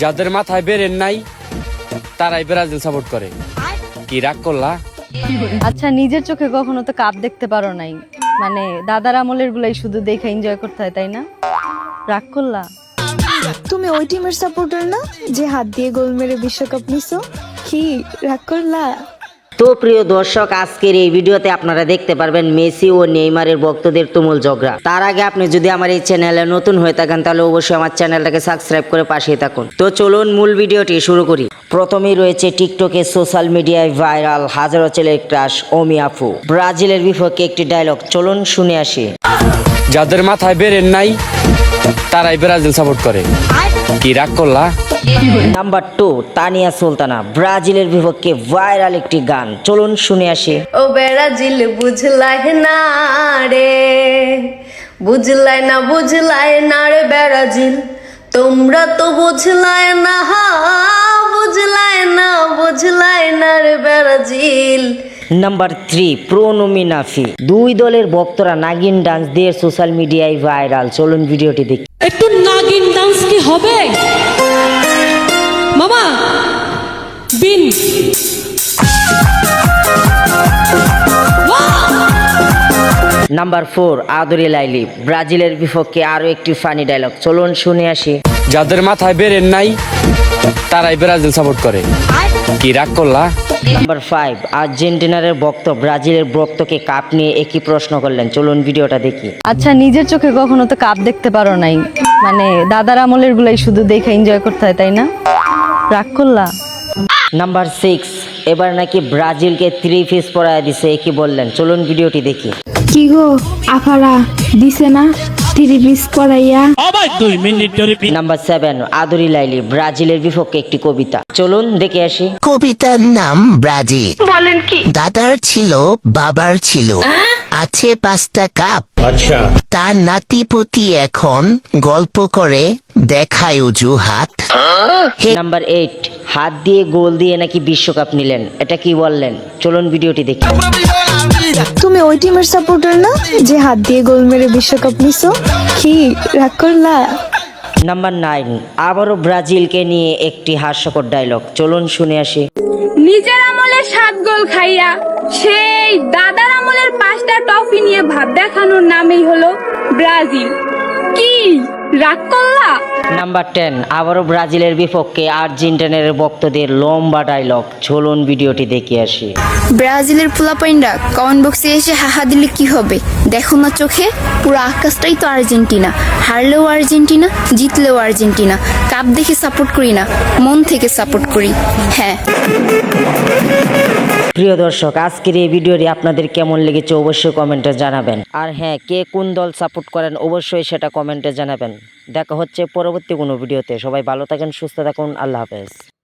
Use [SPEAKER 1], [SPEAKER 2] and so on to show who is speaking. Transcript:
[SPEAKER 1] যাদের মাথায় বেরেন নাই তারাই ব্রাজিল সাপোর্ট করে। কি রাগ করলা?
[SPEAKER 2] আচ্ছা, নিজের চোখে কখনো তো কাপ দেখতে পারো নাই, মানে দাদার আমলের গুলাই শুধু দেখে এনজয় করতে হয়, তাই না? রাগ করলা?
[SPEAKER 3] তুমি ওই টিমের সাপোর্টার না যে হাত দিয়ে গোল মেরে বিশ্বকাপ নিছো? কি রাগ করলা?
[SPEAKER 4] তো প্রিয় দর্শক, আজকের এই ভিডিওতে আপনারা দেখতে পারবেন মেসি ও নেইমারের ভক্তদের তুমুল ঝগড়া। তার আগে আপনি যদি আমার এই চ্যানেলে নতুন হয়ে থাকেন তাহলে অবশ্যই আমার চ্যানেলটাকে সাবস্ক্রাইব করে পাশেই থাকুন। তো চলুন মূল ভিডিওটি শুরু করি। প্রথমেই রয়েছে টিকটকে সোশ্যাল মিডিয়ায় ভাইরাল হাজারো ছেলের ক্রাশ অমি আপু। ব্রাজিলের বিপক্ষে একটি ডায়লগ, চলুন শুনে আসি।
[SPEAKER 1] যাদের মাথায় বেরেন নাই তারাই ব্রাজিল সাপোর্ট করে। কি রাগ করলা?
[SPEAKER 4] নাম্বার 2, তানিয়া সুলতানা। ব্রাজিলের বিপক্ষে ভাইরাল একটি গান, চলুন শুনে আসি।
[SPEAKER 5] ও ব্রাজিল বুঝলাই না রে, বুঝলাই না রে ব্রাজিল, তোমরা তো বুঝলাই না রে ব্রাজিল।
[SPEAKER 4] নাম্বার 3, প্রোনোমিনাফি। দুই দলের ভক্তরা নাগিন ডান্স দিয়ে সোশ্যাল মিডিয়ায় ভাইরাল, চলুন ভিডিওটি দেখি।
[SPEAKER 6] একটু নাগিন ডান্স কি হবে মামা? বিন
[SPEAKER 4] নাম্বার 4, আদরি লাইলি। ব্রাজিলের বিপক্ষে আরো একটি ফানি ডায়লগ, চলুন শুনে আসি।
[SPEAKER 1] যাদের মাথায় বেরেন নাই তারাই ব্রাজিল সাপোর্ট করে। কি রাগ করলা?
[SPEAKER 4] নাম্বার 5, আর্জেন্টিনার ভক্ত ব্রাজিলের ভক্তকে কাপ নিয়ে একই প্রশ্ন করলেন, চলুন ভিডিওটা দেখি।
[SPEAKER 2] আচ্ছা, নিজের চোখে কখনো তো কাপ দেখতে পারো নাই, মানে দাদার আমলের গুলাই শুধু দেখে এনজয় করতে হয়, তাই না? রাগ করলা?
[SPEAKER 4] নাম্বার 6, এবার নাকি ব্রাজিলকে 3 পিস পরায় দিছে, একই বললেন, চলুন ভিডিওটি দেখি।
[SPEAKER 3] কি গো আফারা দিছে না 3 পিস পরাইয়া?
[SPEAKER 4] নাম্বার 7, আদরি লাইলি। ব্রাজিলের বিপক্ষে একটি কবিতা, চলুন দেখে আসি।
[SPEAKER 7] কবিতার নাম ব্রাজিল। বলেন কি? দাদার ছিল, বাবার ছিল, আছে 5টা কাপ। আচ্ছা, তার নাতিপতি এখন গল্প করে দেখায় অজুহাত।
[SPEAKER 4] নাম্বার 8, হাত দিয়ে গোল দিয়ে নাকি বিশ্বকাপ নিলেন, এটা কি বললেন, চলুন ভিডিওটি দেখি।
[SPEAKER 3] তুমি ওই টিমের সাপোর্টার না যে হাত দিয়ে গোল মেরে বিশ্বকাপ নিছো? কি রাগ করলা?
[SPEAKER 4] নাম্বার 9, আবারও ব্রাজিলকে নিয়ে একটি হাস্যকর ডায়লগ, চলুন শুনে আসি।
[SPEAKER 8] নিজের আমলে 7 গোল খাইয়া সেই দাদার আমলের 5টা ট্রফি নিয়ে ভাব দেখানোর নামই হলো ব্রাজিল। কি রাগ করলা?
[SPEAKER 4] নাম্বার 10, আবারও ব্রাজিলের বিপক্ষে আর্জেন্টিনার ভক্তদের লম্বা ডায়লগ, চলুন ভিডিওটি দেখে আসি।
[SPEAKER 9] ব্রাজিলের পোলাপাইনরা কমেন্ট বক্সে এসে হাহা দিলে কি হবে? দেখো না চোখে, পুরো আকাশটাই তো আর্জেন্টিনা। হারলেও আর্জেন্টিনা, জিতলেও আর্জেন্টিনা। কাপ দেখে সাপোর্ট করি না, মন থেকে সাপোর্ট করি। হ্যাঁ
[SPEAKER 4] প্রিয় দর্শক, আজকের এই ভিডিওটি আপনাদের কেমন লেগেছে অবশ্যই কমেন্টে জানাবেন। আর হ্যাঁ, কে কোন দল সাপোর্ট করেন অবশ্যই সেটা কমেন্টে জানাবেন। দেখা হচ্ছে পরবর্তী কোনো ভিডিওতে। সবাই ভালো থাকেন, সুস্থ থাকুন, আল্লাহ হাফেজ।